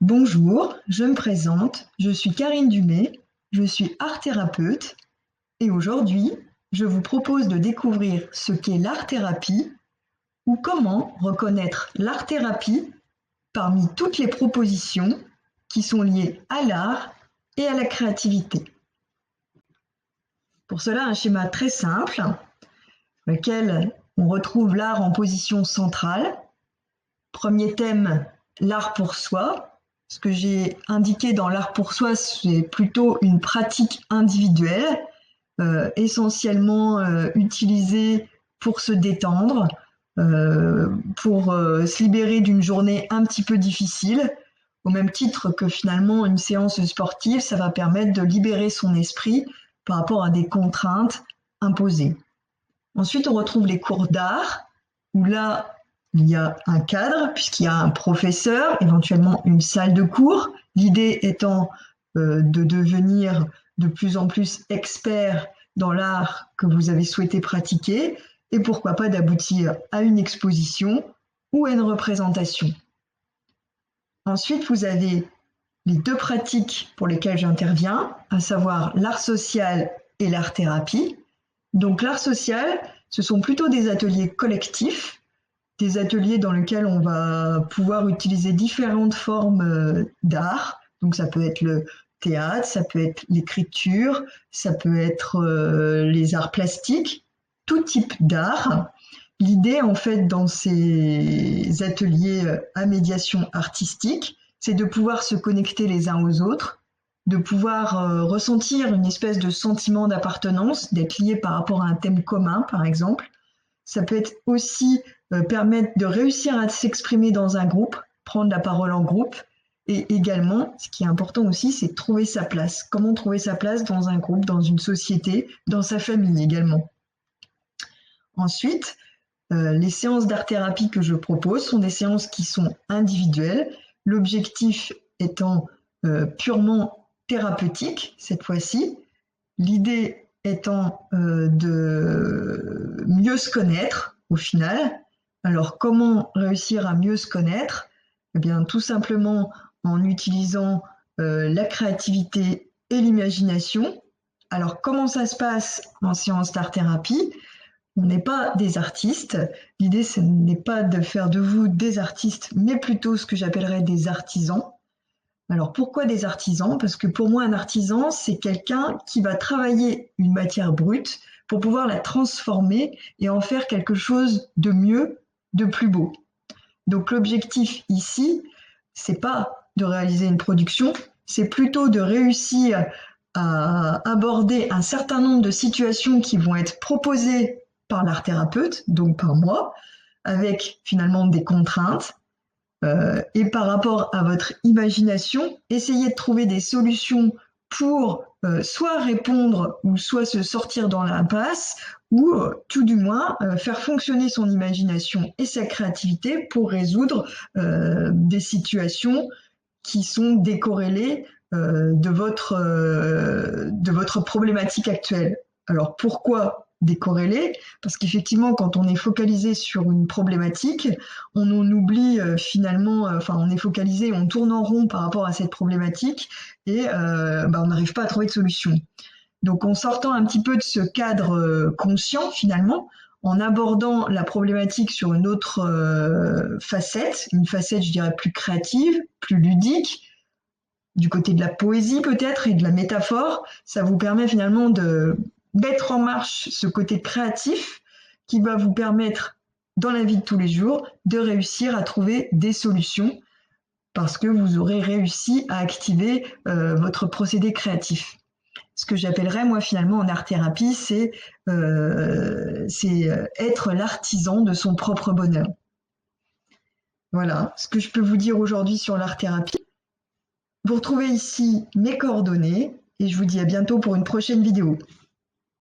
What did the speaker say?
Bonjour, je me présente, je suis Karine Dumay, je suis art-thérapeute et aujourd'hui, je vous propose de découvrir ce qu'est l'art-thérapie ou comment reconnaître l'art-thérapie parmi toutes les propositions qui sont liées à l'art et à la créativité. Pour cela, un schéma très simple, dans lequel on retrouve l'art en position centrale. Premier thème, l'art pour soi. Ce que j'ai indiqué dans l'art pour soi, c'est plutôt une pratique individuelle, essentiellement utilisée pour se détendre, pour se libérer d'une journée un petit peu difficile, au même titre que finalement une séance sportive, ça va permettre de libérer son esprit par rapport à des contraintes imposées. Ensuite, on retrouve les cours d'art, où là, il y a un cadre, puisqu'il y a un professeur, éventuellement une salle de cours. L'idée étant de devenir de plus en plus expert dans l'art que vous avez souhaité pratiquer, et pourquoi pas d'aboutir à une exposition ou à une représentation. Ensuite, vous avez les deux pratiques pour lesquelles j'interviens, à savoir l'art social et l'art-thérapie. Donc l'art social, ce sont plutôt des ateliers collectifs, des ateliers dans lesquels on va pouvoir utiliser différentes formes d'art. Donc ça peut être le théâtre, ça peut être l'écriture, ça peut être les arts plastiques, tout type d'art. L'idée, en fait, dans ces ateliers à médiation artistique, c'est de pouvoir se connecter les uns aux autres, de pouvoir ressentir une espèce de sentiment d'appartenance, d'être lié par rapport à un thème commun, par exemple. Ça peut être aussi permettre de réussir à s'exprimer dans un groupe, prendre la parole en groupe, et également, ce qui est important aussi, c'est trouver sa place. Comment trouver sa place dans un groupe, dans une société, dans sa famille également. Ensuite, les séances d'art-thérapie que je propose sont des séances qui sont individuelles, l'objectif étant purement thérapeutique cette fois-ci, l'idée étant de mieux se connaître au final. Alors comment réussir à mieux se connaître? Eh bien tout simplement en utilisant la créativité et l'imagination. Alors comment ça se passe en séance d'art-thérapie? On n'est pas des artistes. L'idée, ce n'est pas de faire de vous des artistes, mais plutôt ce que j'appellerais des artisans. Alors pourquoi des artisans? Parce que pour moi, un artisan, c'est quelqu'un qui va travailler une matière brute pour pouvoir la transformer et en faire quelque chose de mieux, de plus beau. Donc l'objectif ici, c'est pas de réaliser une production, c'est plutôt de réussir à aborder un certain nombre de situations qui vont être proposées par l'art thérapeute, donc par moi, avec finalement des contraintes, et par rapport à votre imagination, essayez de trouver des solutions pour soit répondre ou soit se sortir dans l'impasse, ou tout du moins faire fonctionner son imagination et sa créativité pour résoudre des situations qui sont décorrélées de votre problématique actuelle. Alors pourquoi décorrélées? Parce qu'effectivement, quand on est focalisé sur une problématique, on en oublie finalement, enfin on est focalisé, on tourne en rond par rapport à cette problématique et on n'arrive pas à trouver de solution. Donc en sortant un petit peu de ce cadre conscient finalement, en abordant la problématique sur une autre facette, une facette je dirais plus créative, plus ludique, du côté de la poésie peut-être et de la métaphore, ça vous permet finalement de mettre en marche ce côté créatif qui va vous permettre dans la vie de tous les jours de réussir à trouver des solutions parce que vous aurez réussi à activer votre procédé créatif. Ce que j'appellerais moi finalement en art-thérapie, c'est être l'artisan de son propre bonheur. Voilà ce que je peux vous dire aujourd'hui sur l'art-thérapie. Vous retrouvez ici mes coordonnées et je vous dis à bientôt pour une prochaine vidéo.